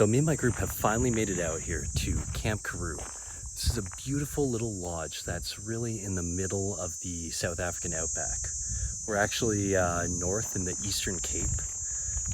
So me and my group have finally made it out here to Camp Karoo. This is a beautiful little lodge that's really in the middle of the South African outback. We're actually north in the Eastern Cape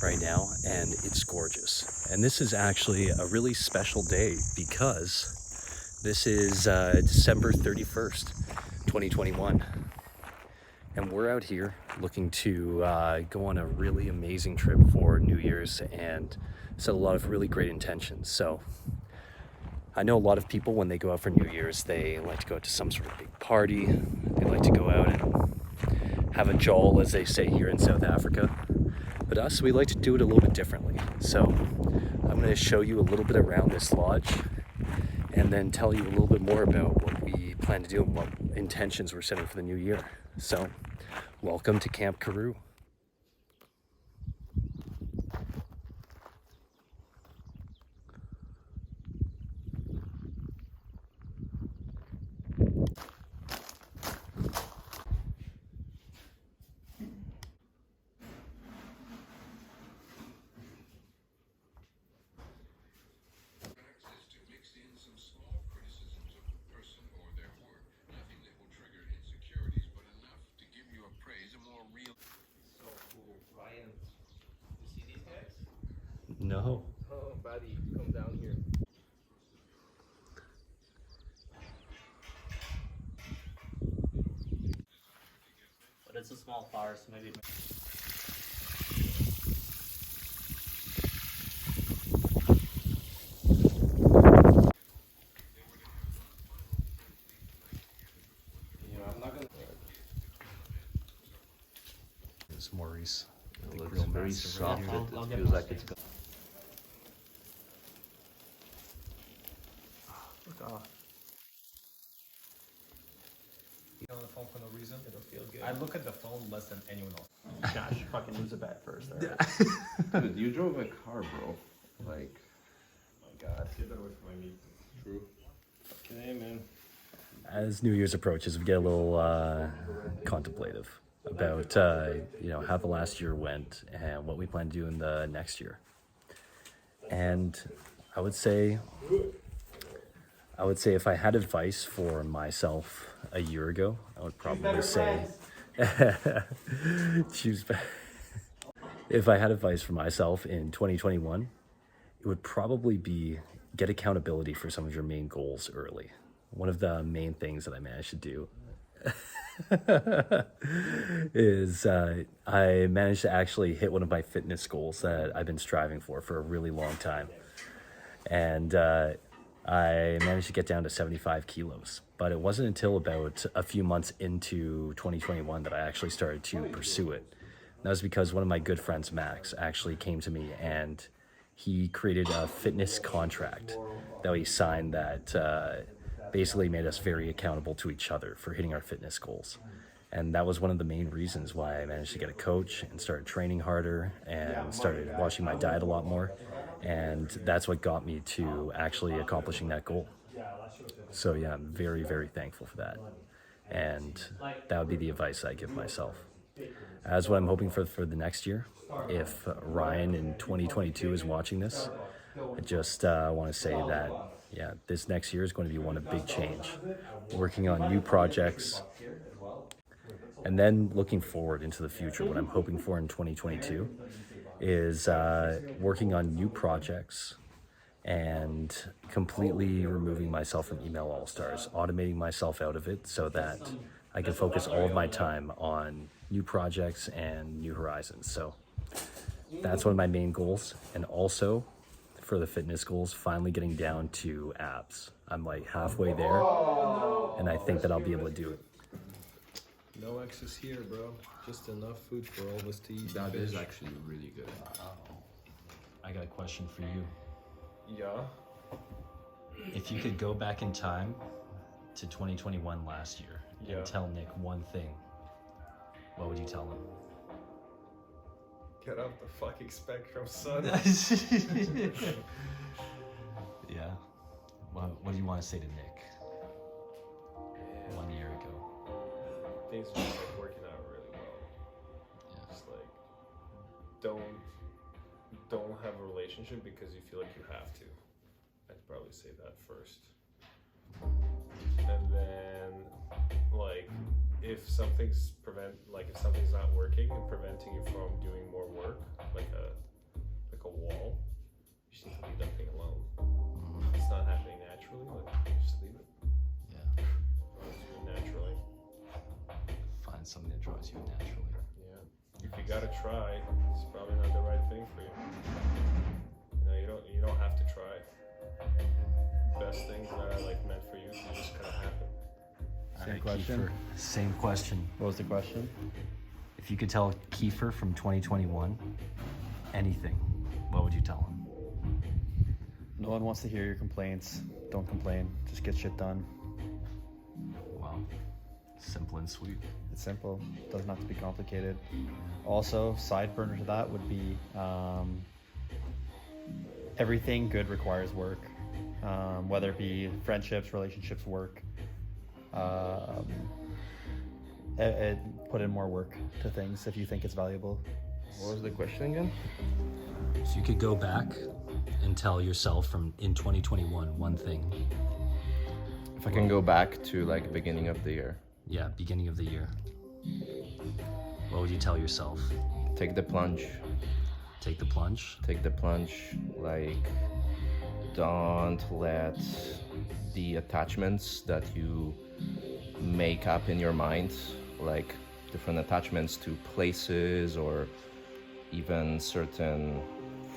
right now, and it's gorgeous. And this is actually a really special day because this is December 31st, 2021. And we're out here looking to go on a really amazing trip for New Year's and set a lot of really great intentions. So I know a lot of people, when they go out for New Year's, they like to go out to some sort of big party. They like to go out and have a jowl, as they say here in South Africa. But us, we like to do it a little bit differently. So I'm going to show you a little bit around this lodge and then tell you a little bit more about what we plan to do and what intentions we're setting for the new year. So welcome to Camp Karoo. No. Oh, buddy, come down here. But it's a small fire, so maybe. I'm not gonna. It's Maurice. It looks very soft. I'll It get feels my like it's steak. Look off. On the phone for no reason. It'll feel good. I look at the phone less than anyone else. Josh, fucking lose a bet first. Dude, you drove a car, bro. Like, Oh my God, get that away from my meat. true. Okay, man. As New Year's approaches, we get a little contemplative about how the last year went and what we plan to do in the next year. And I would say if I had advice for myself a year ago, I would probably say choose. If I had advice for myself in 2021, it would probably be get accountability for some of your main goals early. One of the main things that I managed to do is I managed to actually hit one of my fitness goals that I've been striving for a really long time. And I managed to get down to 75 kilos. But it wasn't until about a few months into 2021 that I actually started to pursue it. That was because one of my good friends, Max, actually came to me and he created a fitness contract that we signed that basically made us very accountable to each other for hitting our fitness goals. And that was one of the main reasons why I managed to get a coach and started training harder and started watching my diet a lot more. And that's what got me to actually accomplishing that goal. So yeah, I'm very, very thankful for that. And that would be the advice I give myself. As what I'm hoping for the next year, if Ryan in 2022 is watching this, I just want to say that, yeah, this next year is going to be one of big change. Working on new projects, and then looking forward into the future. What I'm hoping for in 2022 is working on new projects and completely removing myself from Email All-Stars, automating myself out of it so that I can focus all of my time on new projects and new horizons. So that's one of my main goals. And also for the fitness goals, finally getting down to abs. I'm like halfway there, and I think that I'll be able to do it. No excess here, bro. Just enough food for all of us to eat. That is actually really good. I got a question for you. Yeah. If you could go back in time to 2021 last year Yeah. and tell Nick one thing, what would you tell him? Get off the fucking spectrum, son. Yeah. What do you want to say to Nick 1 year ago? Things are just working out really well. Yeah. Just like, don't don't have a relationship because you feel like you have to. I'd probably say that first. And then, like, if something's not working and preventing you from doing more work, like a wall, you just need to leave that thing alone. If it's not happening naturally, like, just leave it. Yeah. Just do it naturally. Find something that draws you naturally. Yeah. If you gotta try, it's probably not the right thing for you. You don't have to try. Best things that are like meant for you, they just kind of happen. Same question. Same question. What was the question? If you could tell Kiefer from 2021 anything, what would you tell him? No one wants to hear your complaints. Don't complain. Just get shit done. Wow. Simple and sweet. It's simple. It doesn't have to be complicated. Also, side burner to that would be everything good requires work. Whether it be friendships, relationships, work. Put in more work to things if you think it's valuable. What was the question again? So you could go back and tell yourself from in 2021 one thing. If I can go back to like beginning of the year, Yeah, beginning of the year. What would you tell yourself? take the plunge. Take the plunge? Take the plunge. Like, don't let the attachments that you make up in your mind, like different attachments to places or even certain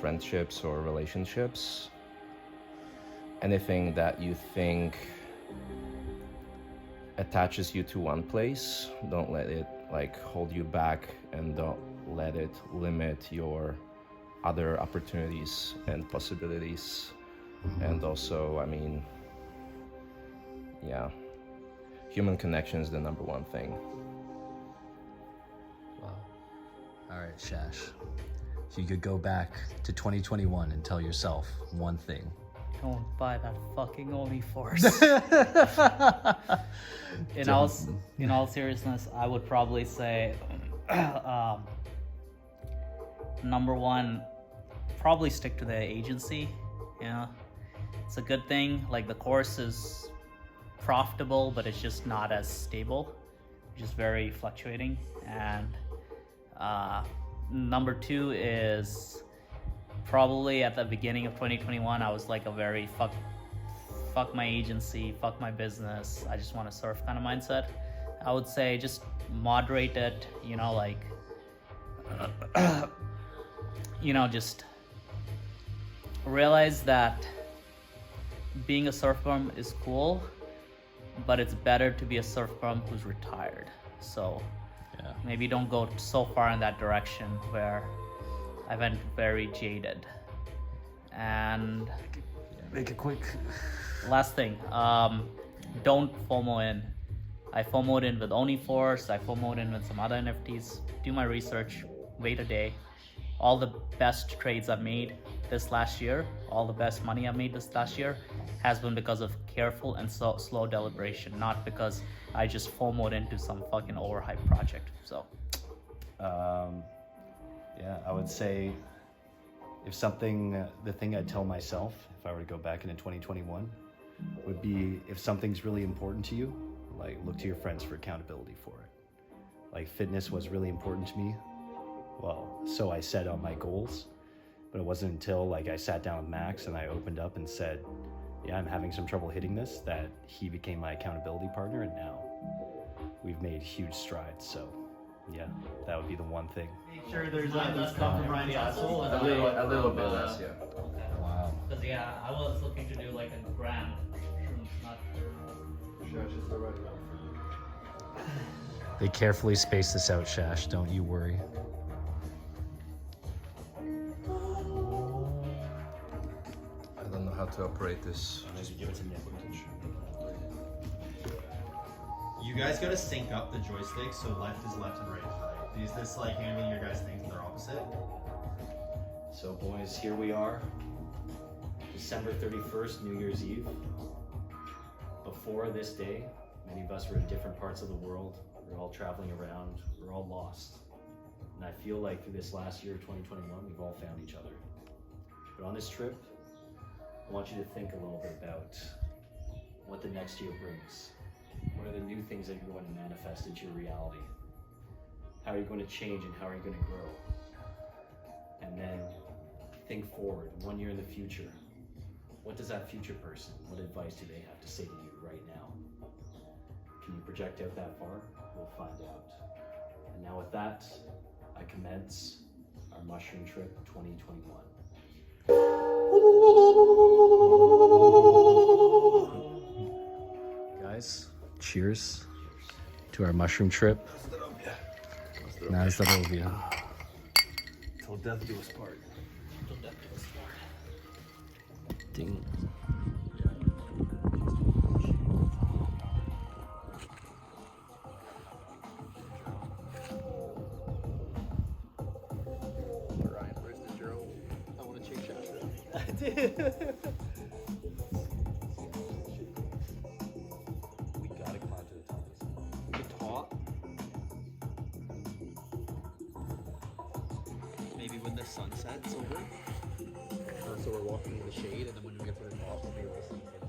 friendships or relationships, anything that you think attaches you to one place, don't let it like hold you back, and don't let it limit your other opportunities and possibilities. And also, I mean, yeah, human connection is the number one thing. Wow. All right, Shash. If you could go back to 2021 and tell yourself one thing. Don't buy that fucking OnlyForce. in all seriousness, I would probably say, number one, probably stick to the agency. Yeah, it's a good thing. Like, the course is profitable, but it's just not as stable, just very fluctuating. And number two is probably at the beginning of 2021, I was like a very fuck my agency, fuck my business, I just want to surf kind of mindset. I would say just moderate it, like, just realize that being a surf bum is cool, but it's better to be a surf bum who's retired. So Yeah. maybe don't go so far in that direction where I went very jaded. And Make it quick. last thing, don't FOMO in. I FOMO'd in with OnlyForce, I FOMO'd in with some other NFTs. Do my research, wait a day. All the best trades I've made this last year, all the best money I've made this last year has been because of careful and slow deliberation, not because I just FOMO'd into some fucking overhyped project. So Yeah, I would say the thing I'd tell myself if I were to go back into 2021 would be, if something's really important to you, like, look to your friends for accountability for it. Like, fitness was really important to me. Well, so I set on my goals, but it wasn't until like I sat down with Max and I opened up and said, yeah, I'm having some trouble hitting this, that he became my accountability partner, and now we've made huge strides. So yeah, that would be the one thing. make sure there's at least stuff from Ryan's asshole. A little bit less, yeah. Okay. Wow. Because yeah, I was looking to do like a gram. Not They carefully space this out, Shash. Don't you worry. I don't know how to operate this. You guys gotta sync up the joystick so left is left and right is right. Is this like handing your guys things and they're opposite? So boys, here we are. December 31st, New Year's Eve. Before this day, many of us were in different parts of the world. We're all traveling around. We're all lost. And I feel like through this last year, 2021, we've all found each other. But on this trip, I want you to think a little bit about what the next year brings. What are the new things that you're going to manifest into your reality? How are you going to change and how are you going to grow? And then think forward, 1 year in the future. What does that future person, what advice do they have to say to you right now? Can you project out that far? We'll find out. And now with that, I commence our mushroom trip 2021. Guys, cheers to our mushroom trip. Na zdrowie. Till death do us part. Ding. Ryan, where's the drone? I want to chase after it. We gotta climb to the top of this. The top? Maybe when the sun sets over. So we're walking in the shade, and then when we get to the top, we'll be able to see.